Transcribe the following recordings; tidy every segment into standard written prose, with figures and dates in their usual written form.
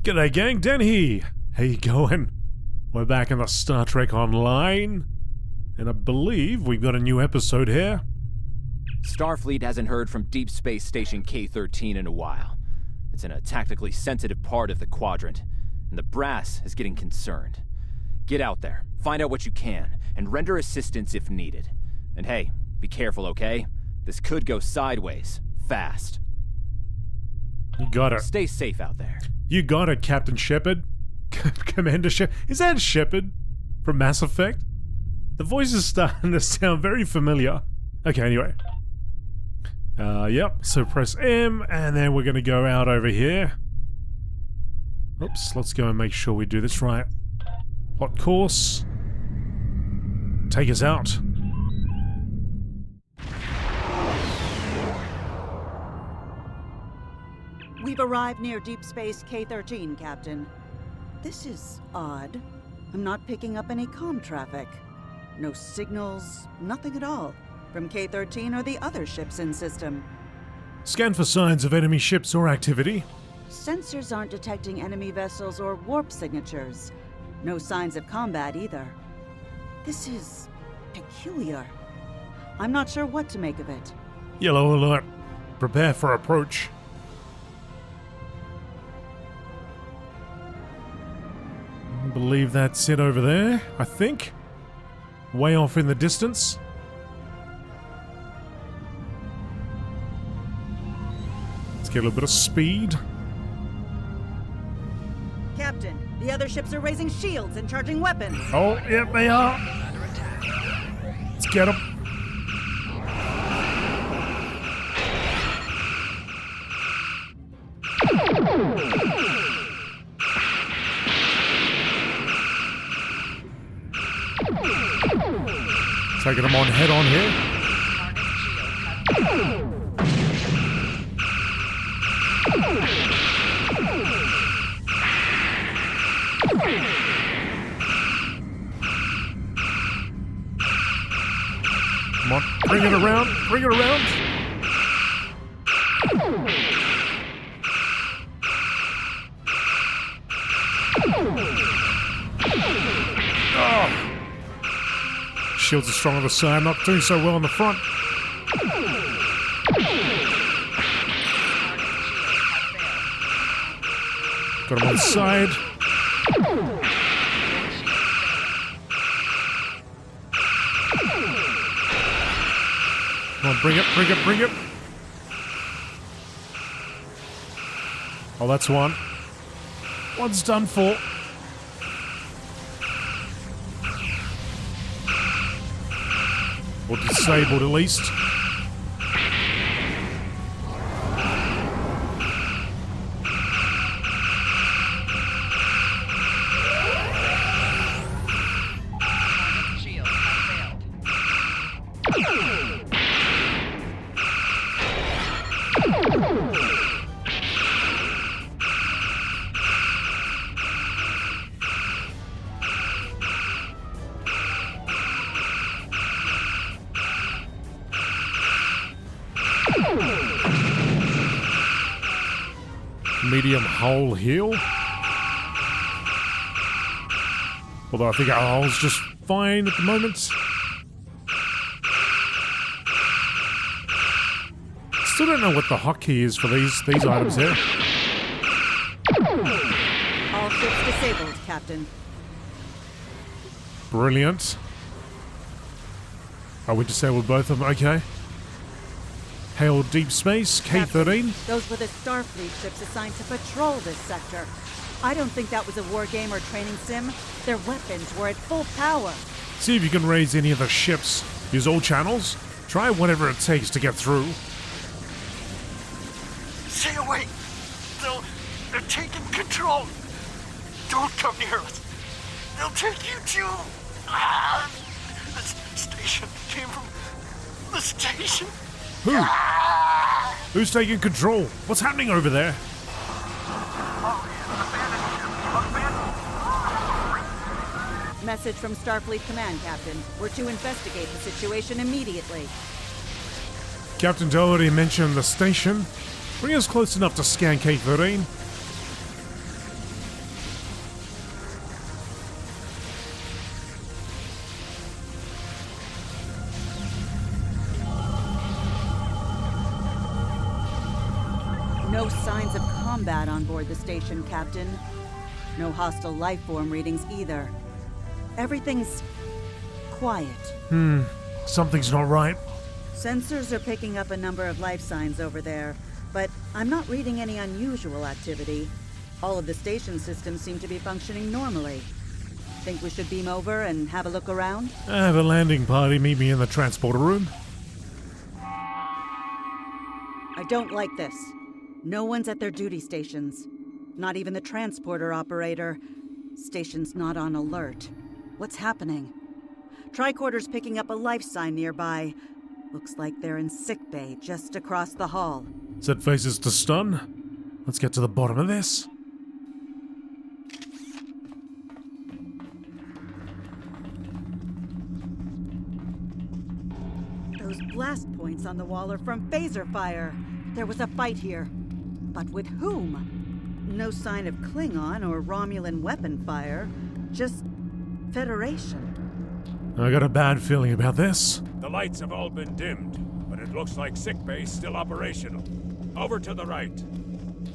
G'day gang, Dan here. How you going? We're back in the Star Trek Online, and I believe we've got a new episode here. Starfleet hasn't heard from Deep Space Station K-13 in a while. It's in a tactically sensitive part of the quadrant, and the brass is getting concerned. Get out there, find out what you can, and render assistance if needed. And hey, be careful, okay? This could go sideways, fast. You got it. Stay safe out there. You got it, Captain Shepard. Commander Shepard. Is that Shepard from Mass Effect? The voice is starting to sound very familiar. Okay, anyway. Yep, so press M, and then we're gonna go out over here. Oops, let's go and make sure we do this right. Hot course. Take us out. We've arrived near Deep Space K-13, Captain. This is odd. I'm not picking up any comm traffic. No signals, nothing at all, from K-13 or the other ships in system. Scan for signs of enemy ships or activity. Sensors aren't detecting enemy vessels or warp signatures. No signs of combat either. This is peculiar. I'm not sure what to make of it. Yellow alert. Prepare for approach. I believe that's it over there, I think. Way off in the distance. Let's get a little bit of speed. Captain, the other ships are raising shields and charging weapons. Oh, yep, they are. Let's get them. Taking them on head on here. Come on, bring it around, bring it around. Oh. Shields are strong on the side, not doing so well on the front. Got him on the side. Come on, bring it, bring it, bring it. Oh, that's one. One's done for. Or disabled at least. Medium hull heal. Although I think our hull's just fine at the moment. Still don't know what the hotkey is for these items here. All ships disabled, Captain. Brilliant. Oh, we disabled both of them, okay. Hail Deep Space, K-13. Those were the Starfleet ships assigned to patrol this sector. I don't think that was a war game or training sim. Their weapons were at full power. See if you can raise any of the ships. Use all channels. Try whatever it takes to get through. Stay away! They're taking control! Don't come near us! They'll take you too! This station came from the station! Who? Who's taking control? What's happening over there? Message from Starfleet Command, Captain. We're to investigate the situation immediately. Captain Doherty mentioned the station. Bring us close enough to scan K-13. No signs of combat on board the station, Captain. No hostile life form readings either. Everything's quiet. Something's not right. Sensors are picking up a number of life signs over there, but I'm not reading any unusual activity. All of the station systems seem to be functioning normally. Think we should beam over and have a look around? I have a landing party meet me in the transporter room. I don't like this. No one's at their duty stations. Not even the transporter operator. Station's not on alert. What's happening? Tricorder's picking up a life sign nearby. Looks like they're in sickbay just across the hall. Set faces to stun. Let's get to the bottom of this. Those blast points on the wall are from phaser fire. There was a fight here. But with whom? No sign of Klingon or Romulan weapon fire. Just Federation. I got a bad feeling about this. The lights have all been dimmed, but it looks like sickbay's still operational. Over to the right.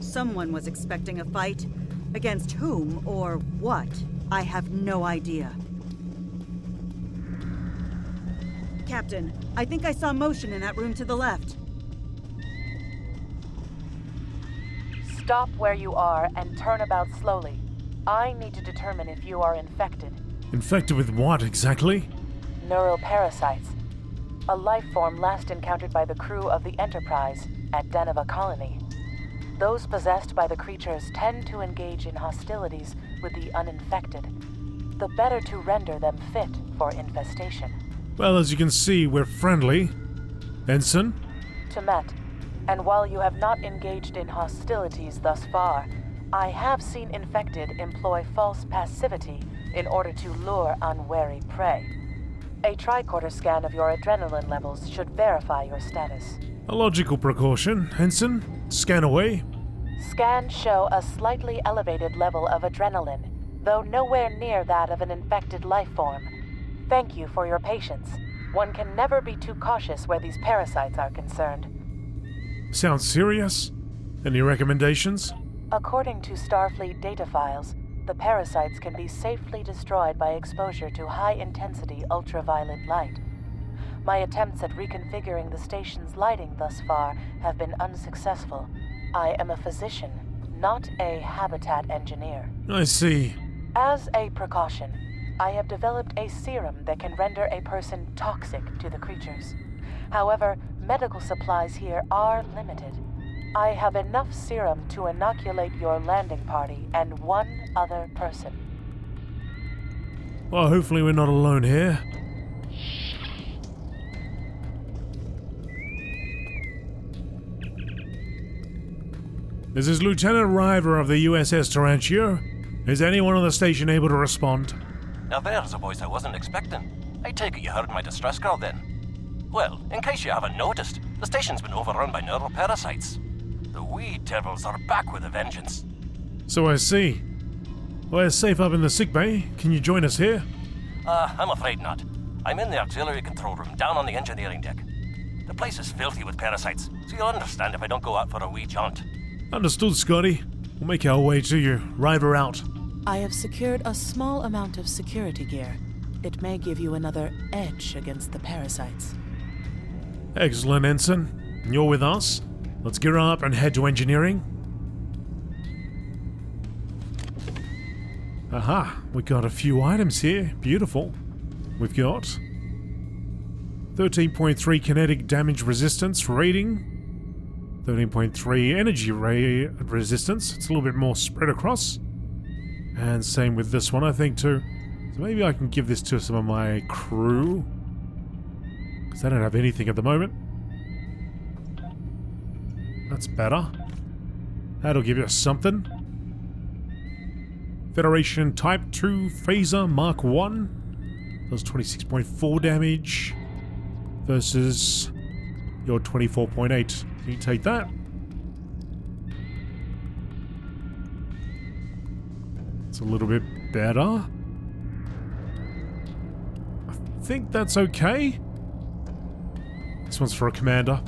Someone was expecting a fight. Against whom or what? I have no idea. Captain, I think I saw motion in that room to the left. Stop where you are and turn about slowly. I need to determine if you are infected. Infected with what exactly? Neuroparasites. A life form last encountered by the crew of the Enterprise at Deneva Colony. Those possessed by the creatures tend to engage in hostilities with the uninfected, the better to render them fit for infestation. Well, as you can see, we're friendly. Ensign? Temet, and while you have not engaged in hostilities thus far, I have seen infected employ false passivity in order to lure unwary prey. A tricorder scan of your adrenaline levels should verify your status. A logical precaution. Ensign, scan away. Scans show a slightly elevated level of adrenaline, though nowhere near that of an infected life form. Thank you for your patience. One can never be too cautious where these parasites are concerned. Sounds serious. Any recommendations? According to Starfleet data files, the parasites can be safely destroyed by exposure to high-intensity ultraviolet light. My attempts at reconfiguring the station's lighting thus far have been unsuccessful. I am a physician, not a habitat engineer. I see. As a precaution, I have developed a serum that can render a person toxic to the creatures. However, medical supplies here are limited. I have enough serum to inoculate your landing party and one other person. Well, hopefully we're not alone here. This is Lieutenant River of the USS Tarantio. Is anyone on the station able to respond? Now there's a voice I wasn't expecting. I take it you heard my distress call then. Well, in case you haven't noticed, the station's been overrun by neuroparasites. The wee devils are back with a vengeance. So I see. We're safe up in the sickbay. Can you join us here? I'm afraid not. I'm in the artillery control room down on the engineering deck. The place is filthy with parasites, so you'll understand if I don't go out for a wee jaunt. Understood, Scotty. We'll make our way to you. River out. I have secured a small amount of security gear. It may give you another edge against the parasites. Excellent, Ensign. You're with us. Let's gear up and head to engineering. Aha, we got a few items here. Beautiful. We've got 13.3 kinetic damage resistance rating. 13.3 energy ray resistance. It's a little bit more spread across. And same with this one, I think, too. So maybe I can give this to some of my crew. Because I don't have anything at the moment. That's better. That'll give you something. Federation Type 2 Phaser Mark 1. Does 26.4 damage. Versus your 24.8. Can you take that? It's a little bit better. I think that's okay. This one's for a commander.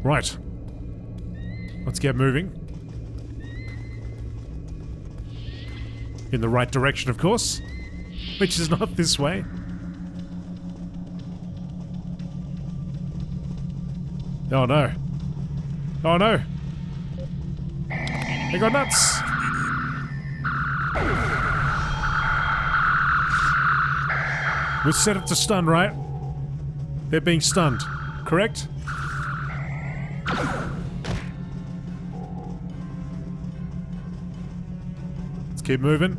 Right. Let's get moving. In the right direction, of course. Which is not this way. Oh no. Oh no. They got nuts. We're set up to stun, right? They're being stunned, correct? Let's keep moving.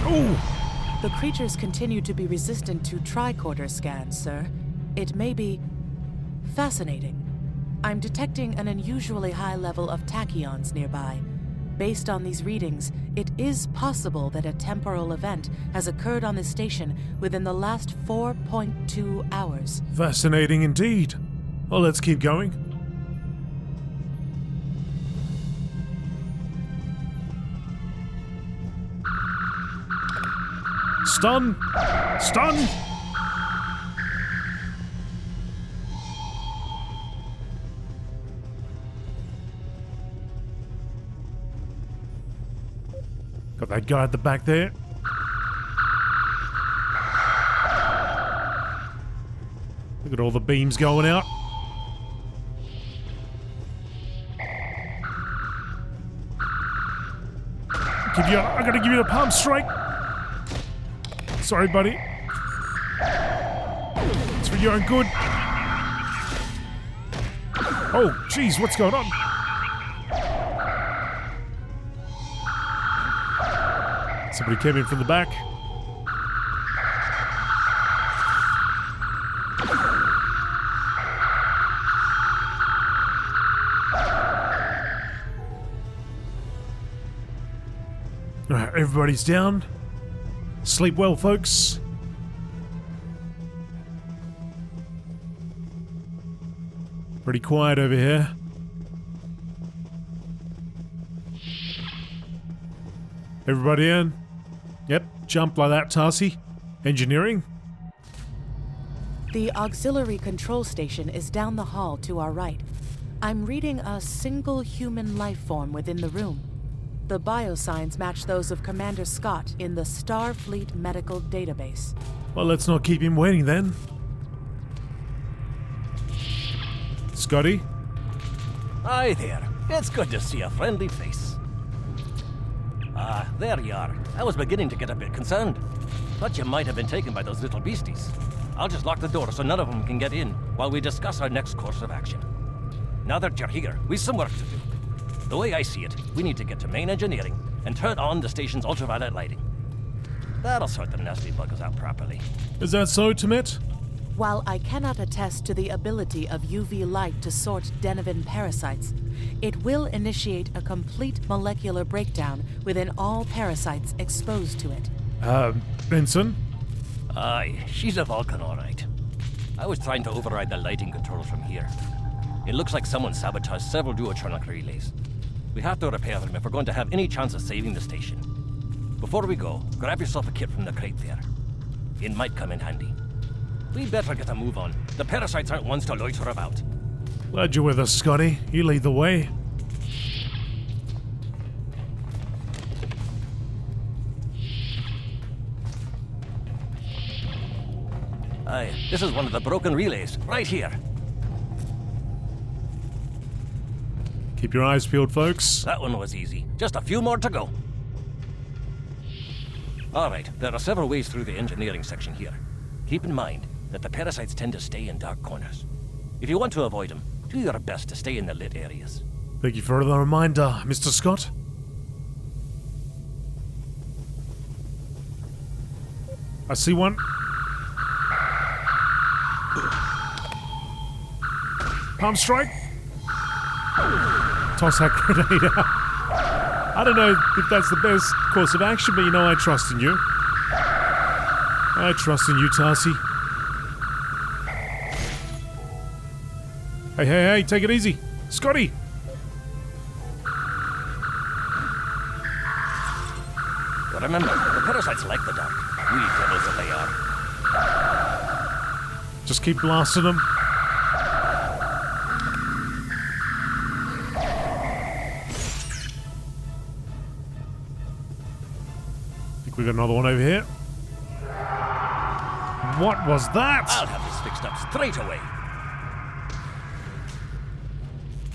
Ooh! The creatures continue to be resistant to tricorder scans, sir. It may be fascinating. I'm detecting an unusually high level of tachyons nearby. Based on these readings, it is possible that a temporal event has occurred on this station within the last 4.2 hours. Fascinating indeed. Well, let's keep going. Stun! Stun! Got that guy at the back there. Look at all the beams going out. I gotta give you the palm strike. Sorry, buddy. It's for your own good. Oh, jeez, what's going on? Somebody came in from the back. Alright, everybody's down. Sleep well, folks. Pretty quiet over here. Everybody in? Yep, jump like that, Tarsi. Engineering. The auxiliary control station is down the hall to our right. I'm reading a single human life form within the room. The biosigns match those of Commander Scott in the Starfleet Medical Database. Well, let's not keep him waiting then. Scotty? Hi there. It's good to see a friendly face. There you are. I was beginning to get a bit concerned. Thought you might have been taken by those little beasties. I'll just lock the door so none of them can get in while we discuss our next course of action. Now that you're here, we've some work to do. The way I see it, we need to get to main engineering and turn on the station's ultraviolet lighting. That'll sort the nasty buggers out properly. Is that so, Timet? While I cannot attest to the ability of UV light to sort Denivan parasites, it will initiate a complete molecular breakdown within all parasites exposed to it. Benson? Aye, she's a Vulcan, all right. I was trying to override the lighting controls from here. It looks like someone sabotaged several duotronic relays. We have to repair them if we're going to have any chance of saving the station. Before we go, grab yourself a kit from the crate there. It might come in handy. We'd better get a move on. The parasites aren't ones to loiter about. Glad you're with us, Scotty. You lead the way. Aye, this is one of the broken relays, right here. Keep your eyes peeled, folks. That one was easy. Just a few more to go. All right, there are several ways through the engineering section here. Keep in mind that the parasites tend to stay in dark corners. If you want to avoid them, do your best to stay in the lit areas. Thank you for the reminder, Mr. Scott. I see one. Palm strike. Toss that grenade out. I don't know if that's the best course of action, but you know I trust in you. I trust in you, Tarsi. Hey, take it easy. Scotty! But remember, Parasites like the dark. We devils that they are. Just keep blasting them. I think we got another one over here. What was that? I'll have this fixed up straight away.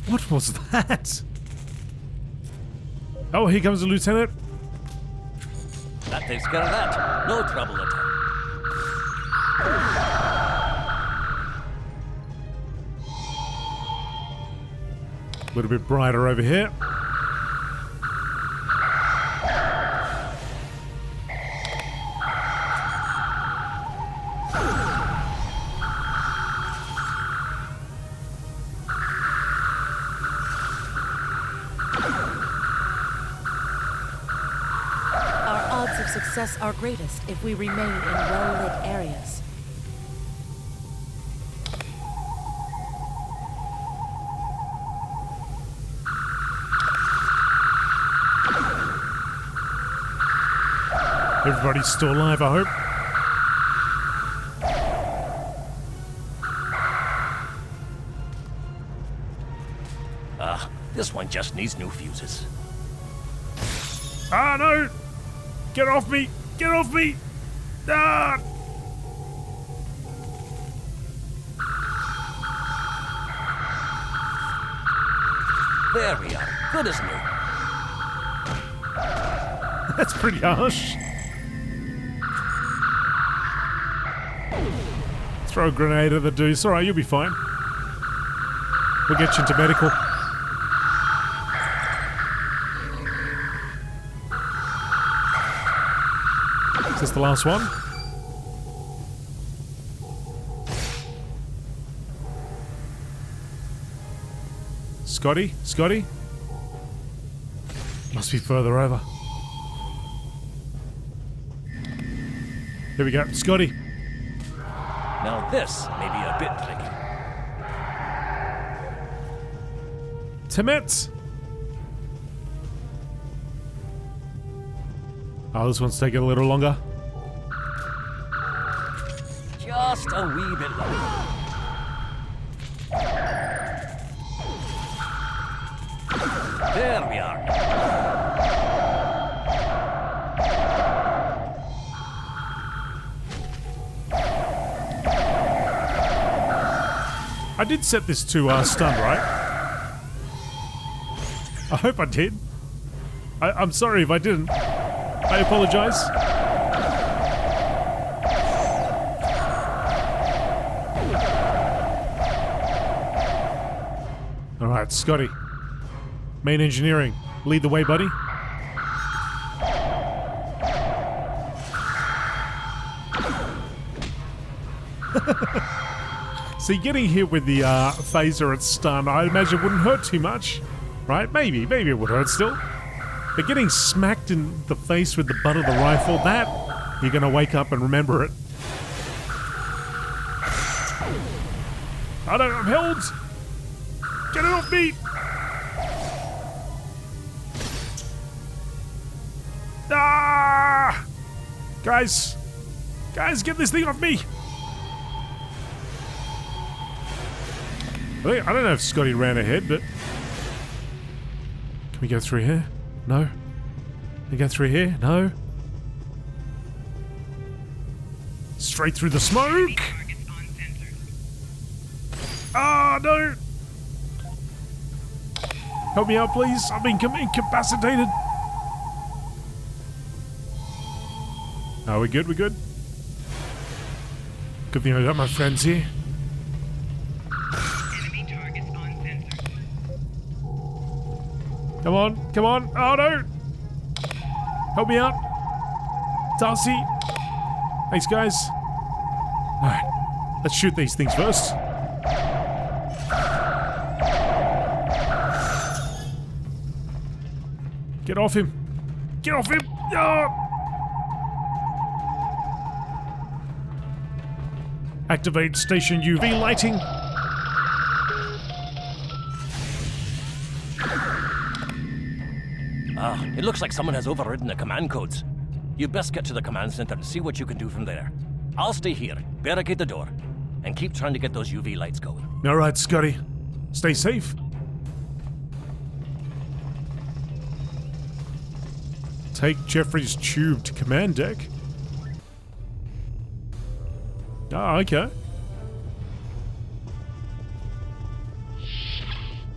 What was that? Oh, here comes the lieutenant. That takes care of that. No trouble at all. A little bit brighter over here. Success are greatest if we remain in well-lit areas. Everybody's still alive, I hope. This one just needs new fuses. Ah, no! Get off me! Get off me! Ah! There we are. Good as new. That's pretty harsh. Throw a grenade at the dude. It's alright, you'll be fine. We'll get you into medical. Is this the last one? Scotty? Scotty? Must be further over. Here we go. Scotty. Now this may be a bit tricky. Timet! Oh, this one's taking a little longer. Just a wee bit longer. There we are. I did set this to stun, right? I hope I did. I'm sorry if I didn't. I apologize. Alright, Scotty. Main engineering. Lead the way, buddy. See, getting hit with the phaser at stun, I imagine wouldn't hurt too much. Right? Maybe it would hurt still. But getting smacked in the face with the butt of the rifle, that, you're gonna wake up and remember it. I don't know, I'm held! Get it off me! Ah! Guys, get this thing off me! I don't know if Scotty ran ahead, but... Can we go through here? No? Can we go through here? No? Straight through the smoke! Ah, no! Help me out, please. I'm incapacitated. Oh, we're good, we're good. Good thing I got my friends here. Come on, come on. Oh, no. Help me out. Darcy. Thanks, guys. All right, let's shoot these things first. Get off him. Get off him. Oh. Activate station UV lighting. It looks like someone has overridden the command codes. You best get to the command center and see what you can do from there. I'll stay here, barricade the door, and keep trying to get those UV lights going. All right, Scotty. Stay safe. Take Jeffrey's tube to command deck. Ah, okay.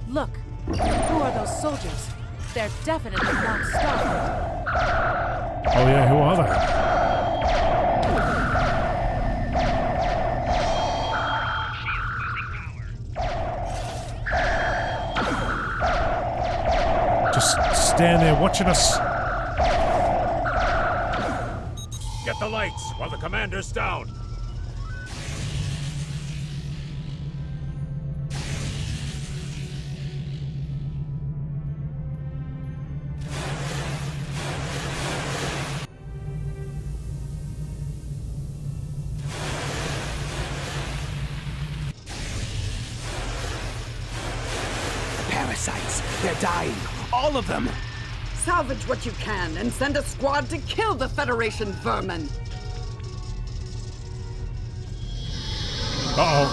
Look, who are those soldiers? They're definitely not Starfleet. Oh yeah, who are they? Just stand there watching us. Get the lights while the commander's down. Parasites. They're dying. All of them. Salvage what you can and send a squad to kill the Federation vermin. Uh-oh.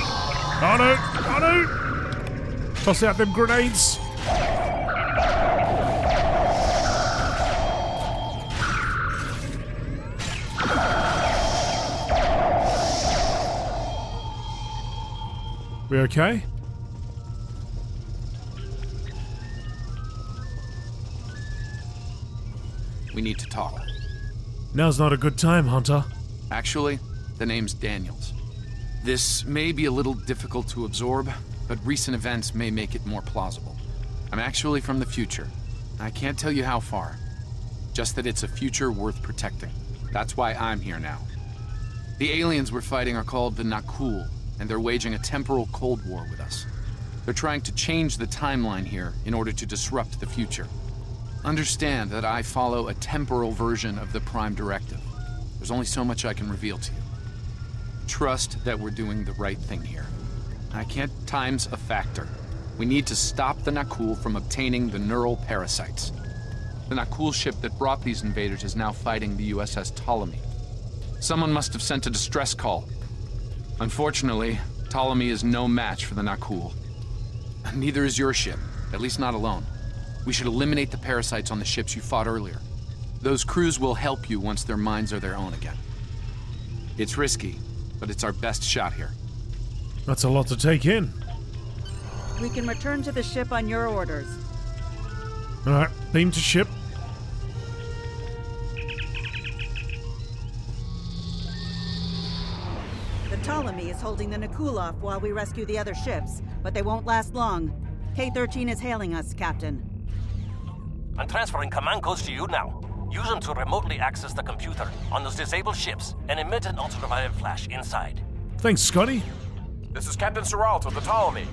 Oh no! Oh no! Toss out them grenades! We okay? We need to talk. Now's not a good time, Hunter. Actually, the name's Daniels. This may be a little difficult to absorb, but recent events may make it more plausible. I'm actually from the future. I can't tell you how far. Just that it's a future worth protecting. That's why I'm here now. The aliens we're fighting are called the Nakul, and they're waging a temporal Cold War with us. They're trying to change the timeline here in order to disrupt the future. Understand that I follow a temporal version of the Prime Directive. There's only so much I can reveal to you. Trust that we're doing the right thing here. Time's a factor. We need to stop the Nakul from obtaining the neural parasites. The Nakul ship that brought these invaders is now fighting the USS Ptolemy. Someone must have sent a distress call. Unfortunately, Ptolemy is no match for the Nakul. Neither is your ship, at least not alone. We should eliminate the parasites on the ships you fought earlier. Those crews will help you once their minds are their own again. It's risky, but it's our best shot here. That's a lot to take in. We can return to the ship on your orders. Alright, beam to ship. The Ptolemy is holding the Nakul off while we rescue the other ships, but they won't last long. K-13 is hailing us, Captain. I'm transferring command codes to you now. Use them to remotely access the computer on those disabled ships and emit an ultraviolet flash inside. Thanks, Scotty. This is Captain Seralt of the Ptolemy.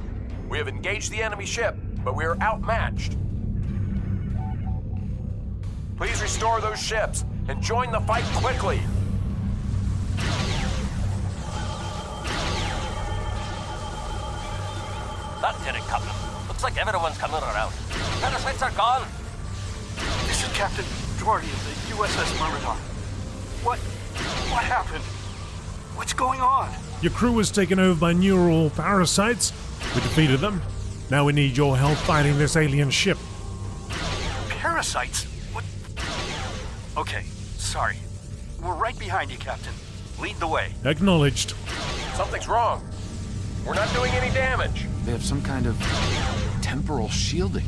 We have engaged the enemy ship, but we are outmatched. Please restore those ships and join the fight quickly. That did it, Captain. Looks like everyone's coming around. Parasites are gone. This is Captain Doherty of the USS Myrmidon. What happened? What's going on? Your crew was taken over by neural parasites. We defeated them. Now we need your help fighting this alien ship. Parasites? What? Okay, sorry. We're right behind you, Captain. Lead the way. Acknowledged. Something's wrong. We're not doing any damage. They have some kind of temporal shielding.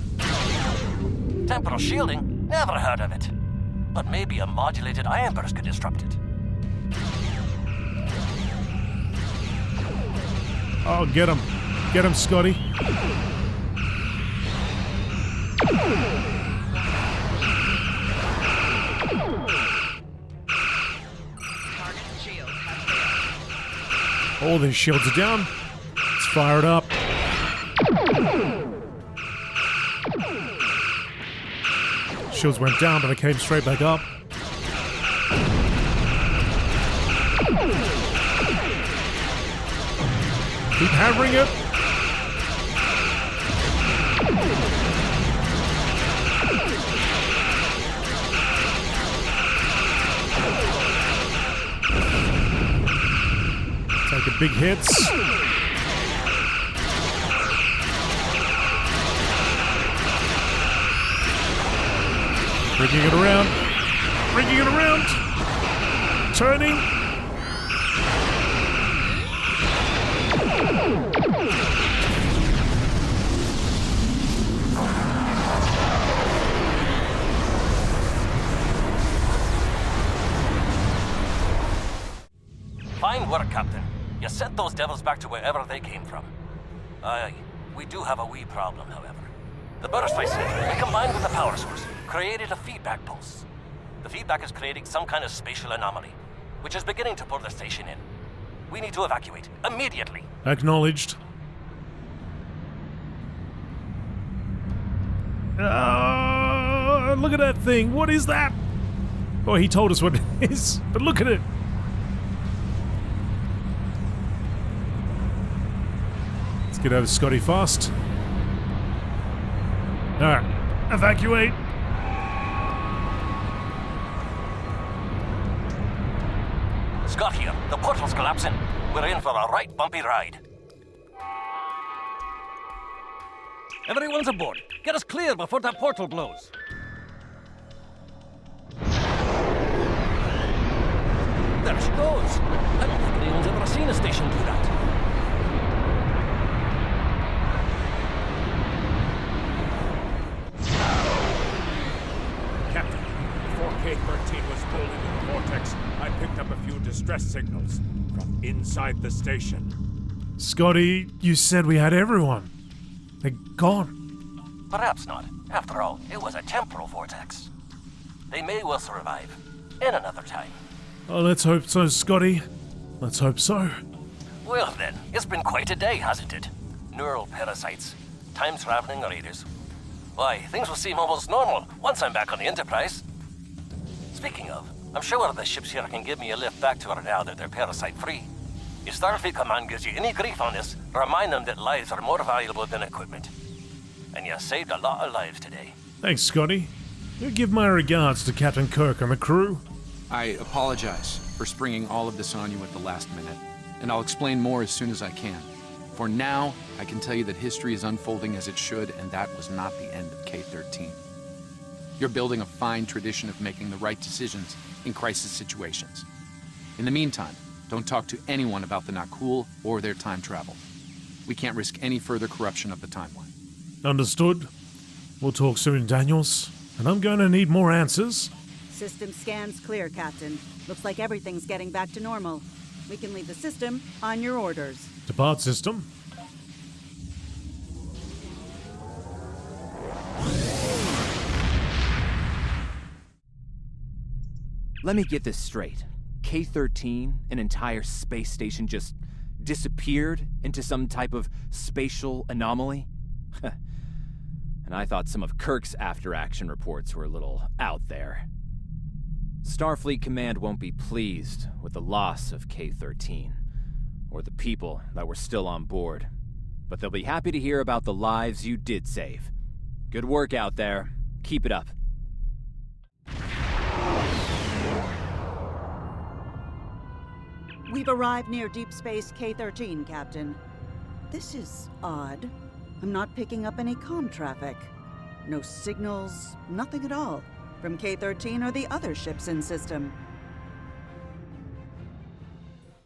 Temporal shielding? Never heard of it. But maybe a modulated ion burst could disrupt it. Oh, get him. Get him, Scotty. All their shields are down. Let's fire it up. Shields went down, but it came straight back up. Keep hammering it. Taking big hits. Bringing it around. Bringing it around. Turning. Fine work, Captain. You sent those devils back to wherever they came from. Aye, we do have a wee problem, however. The burst I sent, combined with the power source, created a feedback pulse. The feedback is creating some kind of spatial anomaly, which is beginning to pull the station in. We need to evacuate, immediately. Acknowledged. Look at that thing. What is that? Oh, he told us what it is, but look at it. Let's get over Scotty fast. Alright, evacuate. Scott here. The portal's collapsing. We're in for a right bumpy ride. Everyone's aboard. Get us clear before that portal blows. There she goes. I don't think anyone's ever seen a station do that. Captain, before K-13 was pulled into the vortex, I picked up a few distress signals from inside the station. Scotty, you said we had everyone. They're gone. Perhaps not. After all, it was a temporal vortex. They may well survive. In another time. Oh, let's hope so, Scotty. Let's hope so. Well then, it's been quite a day, hasn't it? Neural parasites, time-traveling raiders. Why, things will seem almost normal once I'm back on the Enterprise. Speaking of, I'm sure the ships here can give me a lift back to her now that they're parasite-free. If Starfleet Command gives you any grief on this, remind them that lives are more valuable than equipment. And you saved a lot of lives today. Thanks, Scotty. You give my regards to Captain Kirk and the crew. I apologize for springing all of this on you at the last minute, and I'll explain more as soon as I can. For now, I can tell you that history is unfolding as it should, and that was not the end of K-13. You're building a fine tradition of making the right decisions in crisis situations. In the meantime, don't talk to anyone about the Nakul or their time travel. We can't risk any further corruption of the timeline. Understood. We'll talk soon, Daniels. And I'm going to need more answers. System scans clear, Captain. Looks like everything's getting back to normal. We can leave the system on your orders. Depart system. Let me get this straight. K-13, an entire space station, just disappeared into some type of spatial anomaly? And I thought some of Kirk's after-action reports were a little out there. Starfleet Command won't be pleased with the loss of K-13, or the people that were still on board, but they'll be happy to hear about the lives you did save. Good work out there. Keep it up. We've arrived near Deep Space K-13, Captain. This is odd. I'm not picking up any comm traffic. No signals, nothing at all, from K-13 or the other ships in system.